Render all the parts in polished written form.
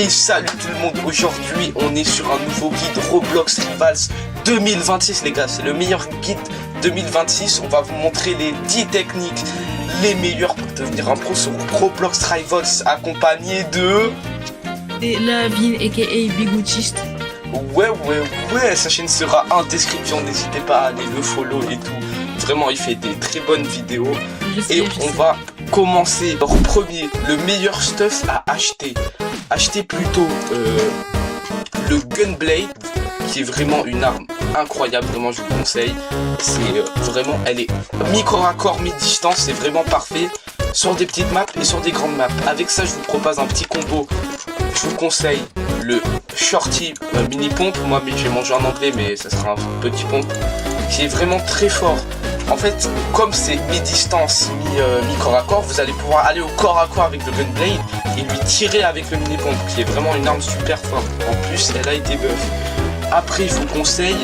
Et salut tout le monde, aujourd'hui on est sur un nouveau guide Roblox Rivals 2026 les gars, c'est le meilleur guide 2026. On va vous montrer les 10 techniques les meilleures pour devenir un pro sur Roblox Rivals, accompagné de... Lavin aka Bigoutiste. Ouais, sa chaîne sera en description, n'hésitez pas à aller le follow et tout. Vraiment il fait des très bonnes vidéos. On va commencer par premier, le meilleur stuff à acheter. Achetez plutôt le Gunblade, qui est vraiment une arme incroyable, vraiment je vous conseille. C'est vraiment, elle est micro-raccord, mi-distance, c'est vraiment parfait sur des petites maps et sur des grandes maps. Avec ça je vous propose un petit combo. Je vous conseille le Shorty mini pompe. Moi j'ai mangé en anglais mais ça sera un petit pompe qui est vraiment très fort. En fait, comme c'est mi-distance, mi-corps à corps, vous allez pouvoir aller au corps à corps avec le Gunblade et lui tirer avec le mini-pompe, qui est vraiment une arme super forte. En plus, elle a été buff. Après, je vous conseille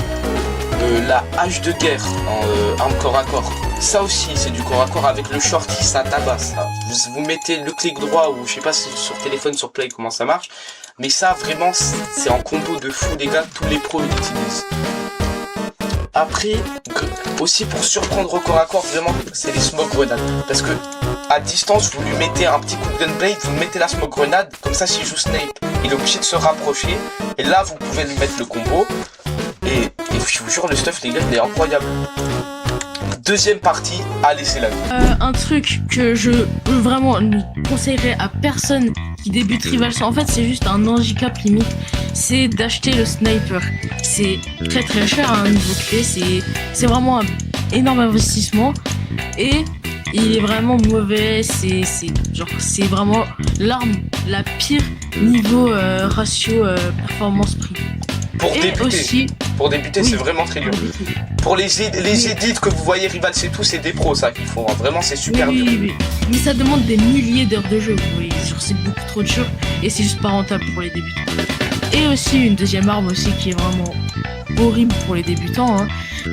la hache de guerre en arme corps à corps. Ça aussi, c'est du corps à corps avec le Shorty, ça tabasse. Ça. Vous mettez le clic droit ou je sais pas si sur téléphone, sur Play, comment ça marche. Mais ça, vraiment, c'est en combo de fou, les gars, tous les pros l'utilisent. Après, aussi pour surprendre au corps à corps, vraiment, c'est les smoke grenades. Parce que à distance, vous lui mettez un petit coup de gunblade, vous mettez la smoke grenade, comme ça s'il joue snipe, il est obligé de se rapprocher. Et là, vous pouvez lui mettre le combo. Et je vous jure, le stuff, les gars, il est incroyable. Deuxième partie, allez, c'est la vie. Un truc que je vraiment ne conseillerais à personne qui débute Rivals, en fait c'est juste un handicap limite, c'est d'acheter le sniper. C'est très très cher à un niveau clé, c'est vraiment un énorme investissement et il est vraiment mauvais, c'est vraiment l'arme la pire niveau ratio performance-prix. Pour débuter, oui, c'est vraiment très dur. Pour les edits que vous voyez Rivals et tout, c'est des pros ça qu'ils font. Vraiment, c'est super dur. Oui. Mais ça demande des milliers d'heures de jeu. Vous voyez, c'est beaucoup trop dur et c'est juste pas rentable pour les débutants. Et aussi une deuxième arme aussi qui est vraiment horrible pour les débutants, hein,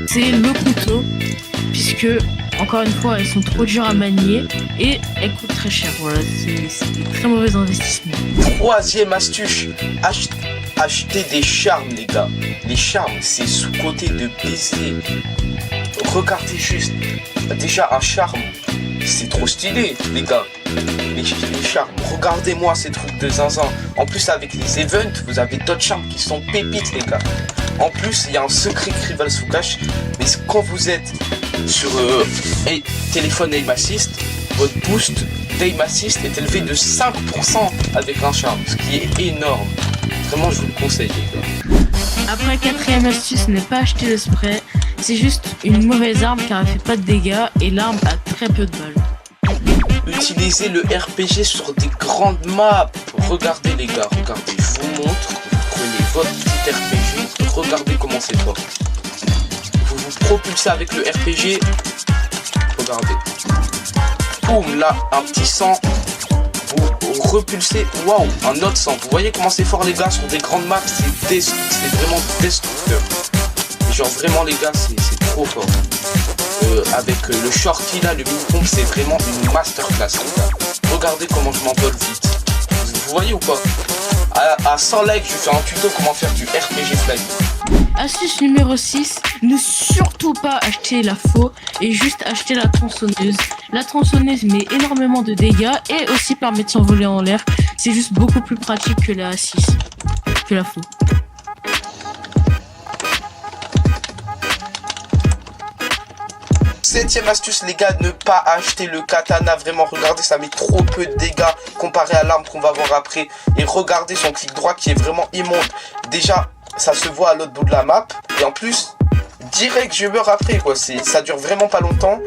c'est le couteau, puisque encore une fois elles sont trop dures à manier et elles coûtent très cher. Voilà, c'est un très mauvais investissement. Troisième astuce, acheter des charmes les gars. Les charmes c'est sous-côté de baiser. Regardez juste, déjà un charme c'est trop stylé les gars. Les charmes, regardez-moi ces trucs de zinzin. En plus avec les events vous avez d'autres charmes qui sont pépites les gars. En plus il y a un secret que Rivals vous cache. Mais quand vous êtes sur téléphone aim assist, votre boost d'aim assist est élevé de 5% avec un charme, ce qui est énorme. Vraiment je vous le conseille les gars. Après, quatrième astuce, ne pas acheter le spray. C'est juste une mauvaise arme car elle fait pas de dégâts et l'arme a très peu de balles. Utilisez le RPG sur des grandes maps. Regardez les gars, regardez, je vous montre. Vous prenez votre petit RPG, regardez comment c'est fort. Vous vous propulsez avec le RPG. Regardez. Boum, là, un petit sang. Vous repulsez, waouh, un autre sang. Vous voyez comment c'est fort les gars sur des grandes maps, c'est vraiment destructeur. Genre vraiment les gars, c'est trop fort. Avec le Shorty là, le mini-pompe, c'est vraiment une masterclass les gars. Regardez comment je m'envole vite. Vous voyez ou pas? À 100 likes, je fais un tuto comment faire du RPG fly. Astuce numéro 6, ne surtout pas acheter la faux et juste acheter la tronçonneuse. La tronçonneuse met énormément de dégâts et aussi permet de s'envoler en l'air. C'est juste beaucoup plus pratique que la 6, que la faux. Septième astuce les gars, ne pas acheter le katana. Vraiment regardez, ça met trop peu de dégâts comparé à l'arme qu'on va voir après. Et regardez son clic droit qui est vraiment immonde. Déjà ça se voit à l'autre bout de la map. Et en plus direct je meurs après quoi. Ça dure vraiment pas longtemps.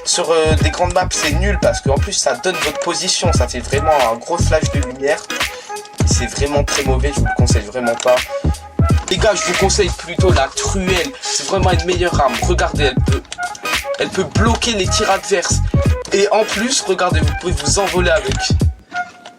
Sur des grandes maps c'est nul parce qu'en plus ça donne votre position. Ça fait vraiment un gros flash de lumière. C'est vraiment très mauvais, je vous le conseille vraiment pas. Les gars je vous conseille plutôt la truelle. C'est vraiment une meilleure arme. Regardez, elle peut bloquer les tirs adverses. Et en plus, regardez, vous pouvez vous envoler avec.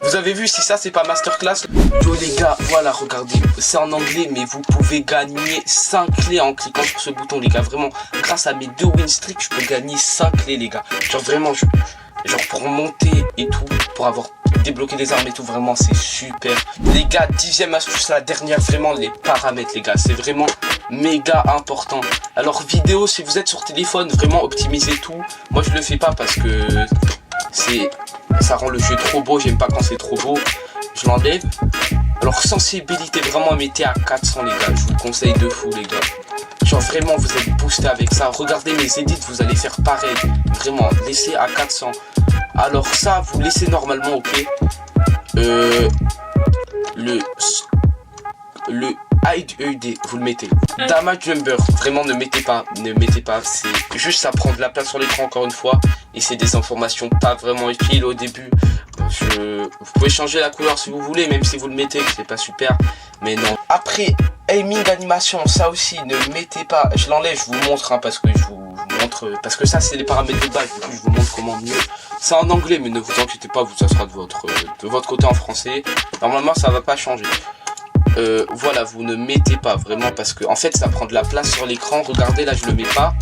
Vous avez vu, si ça c'est pas masterclass. Yo les gars, voilà, regardez. C'est en anglais, mais vous pouvez gagner 5 clés en cliquant sur ce bouton les gars. Vraiment, grâce à mes 2 win streaks, je peux gagner 5 clés les gars. Genre vraiment, genre pour monter et tout, pour avoir débloquer des armes et tout, vraiment c'est super. Les gars, 10e astuce, la dernière, vraiment les paramètres les gars, c'est vraiment méga important. Alors vidéo, si vous êtes sur téléphone, vraiment optimisez tout. Moi je le fais pas parce que ça rend le jeu trop beau, j'aime pas quand c'est trop beau. Je l'enlève. Alors sensibilité, vraiment mettez à 400 les gars, je vous conseille de fou les gars. Genre vraiment vous êtes boosté avec ça. Regardez mes edits, vous allez faire pareil. Vraiment, laissez à 400. Alors ça, vous laissez normalement, ok. Le hide EUD, vous le mettez. Damage jumper, vraiment ne mettez pas. C'est juste ça prend de la place sur l'écran encore une fois. Et c'est des informations pas vraiment utiles au début. Vous pouvez changer la couleur si vous voulez, même si vous le mettez, c'est pas super. Mais non. Après, aiming animation, ça aussi, ne mettez pas. Je l'enlève, je vous montre, hein, parce que je vous montre. Parce que ça, c'est les paramètres de base. Du coup, je vous montre comment mieux. C'est en anglais, mais ne vous inquiétez pas, ça sera de votre côté en français. Normalement, ça va pas changer. Voilà, vous ne mettez pas vraiment parce que en fait, ça prend de la place sur l'écran. Regardez, là, je le mets pas.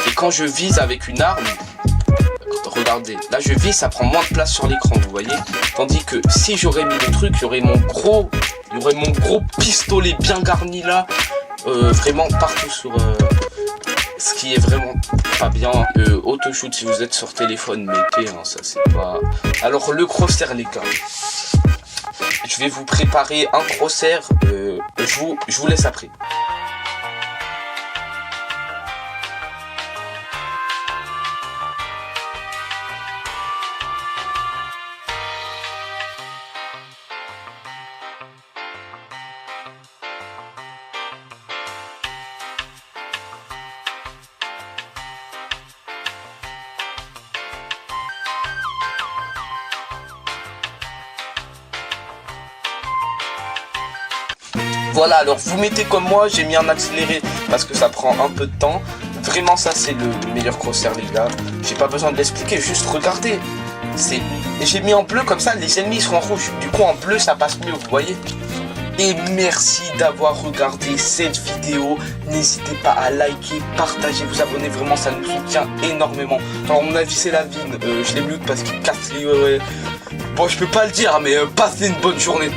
Et quand je vise avec une arme. Regardez, là je vise, ça prend moins de place sur l'écran, vous voyez. Tandis que si j'aurais mis le truc, il y aurait mon gros pistolet bien garni là, vraiment partout sur ce qui est vraiment pas bien. Auto shoot si vous êtes sur téléphone, mettez, hein, ça c'est pas. Alors le crosshair les gars, je vais vous préparer un crosshair, je vous laisse après. Voilà, alors vous mettez comme moi, j'ai mis en accéléré parce que ça prend un peu de temps. Vraiment ça c'est le meilleur crosshair les gars. J'ai pas besoin de l'expliquer, juste regardez. J'ai mis en bleu comme ça, les ennemis seront en rouge. Du coup en bleu ça passe mieux, vous voyez. Et merci d'avoir regardé cette vidéo. N'hésitez pas à liker, partager, vous abonner, vraiment ça nous soutient énormément. Alors mon avis c'est la vine, je les mute parce qu'il casse les... Bon je peux pas le dire mais passez une bonne journée.